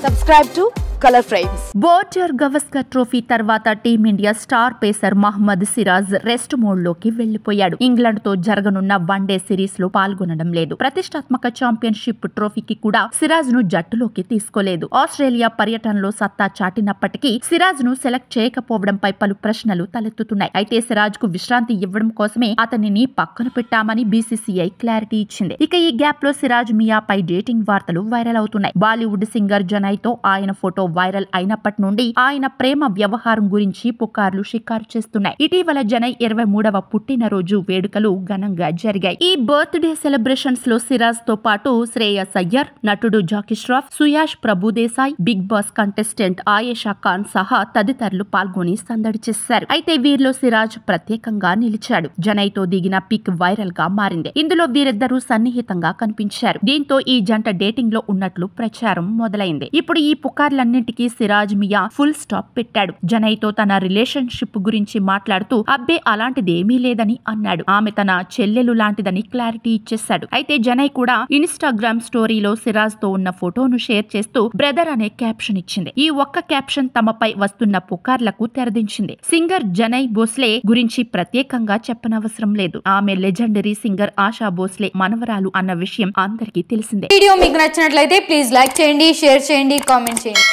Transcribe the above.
Subscribe to Color Frames. Border Gavaskar trophy తర్వాత team India star pacer Mohammed Siraj rest mode లోకి వెళ్లిపోయాడు. England తో జరగనున్న వన్డే సిరీస్ లో పాల్గొనడం లేదు. ప్రతిష్టాత్మక ఛాంపియన్షిప్ ట్రోఫీకి కూడా సిరాజ్ ను జట్టులోకి తీసుకోలేదు. ఆస్ట్రేలియా పర్యటనలో సత్తా చాటినప్పటికీ సిరాజ్ ను సెలెక్ట్ చేయకపోవడంపై పలు ప్రశ్నలు తలెత్తుతున్నాయి. అయితే సిరాజ్ కు విశ్రాంతి ఇవ్వడం కోసమే అతనిని పక్కన పెట్టామని బీసీసీఐ క్లారిటీ ఇచ్చింది. ఇక ఈ గ్యాప్ లో సిరాజ్ మియాపై డేటింగ్ వార్తలు వైరల్ అవుతున్నాయి. బాలీవుడ్ సింగర్ జనయ్ తో ఆయన ఫోటో వైరల్ అయినప్పటి నుండి ఆయన ప్రేమ వ్యవహారం గురించి పుకార్లు షికారు చేస్తున్నాయి. ఇటీవల జనయ్ 23వ పుట్టినరోజు వేడుకలు ఘనంగా జరిగాయి. ఈ బర్త్ డే సెలబ్రేషన్స్ లో సిరాజ్ తో పాటు శ్రేయస్ అయ్యర్, నటుడు Jackie Shroff, Suyash Prabhudesai, Bigg Boss contestant Ayesha Khan సహా తదితరులు పాల్గొని సందడి చేశారు. అయితే వీరిలో సిరాజ్ ప్రత్యేకంగా నిలిచాడు. జనయ్ తో దిగిన పిక్ వైరల్ గా మారింది. ఇందులో వీరిద్దరూ సన్నిహితంగా కనిపించారు. దీంతో ఈ జంట డేటింగ్ లో ఉన్నట్లు ప్రచారం మొదలైంది. ఇప్పుడు ఈ పుకార్లన్నింటికీ సిరాజ్ మియా ఫుల్ స్టాప్ పెట్టాడు. జనయ్ తో తన రిలేషన్షిప్ గురించి మాట్లాడుతూ అబ్బే అలాంటిదేమీ లేదని అన్నాడు. ఆమె తన చెల్లెలు లాంటిదని క్లారిటీ ఇచ్చేశాడు. అయితే జనయ్ కూడా ఇన్స్టాగ్రామ్ స్టోరీలో సిరాజ్ తో ఉన్న ఫోటోను షేర్ చేస్తూ బ్రదర్ అనే క్యాప్షన్ ఇచ్చింది. ఈ ఒక్క క్యాప్షన్ తమపై వస్తున్న పుకార్లకు తెరదించింది. సింగర్ జనయ్ భోస్లే గురించి ప్రత్యేకంగా చెప్పనవసరం లేదు. ఆమె లెజెండరీ సింగర్ ఆశా భోస్లే మనవరాలు అన్న విషయం అందరికీ తెలిసిందే. వీడియో మీకు నచ్చినట్లయితే ప్లీజ్ లైక్ చేయండి, షేర్ చేయండి, కామెంట్ చేయండి.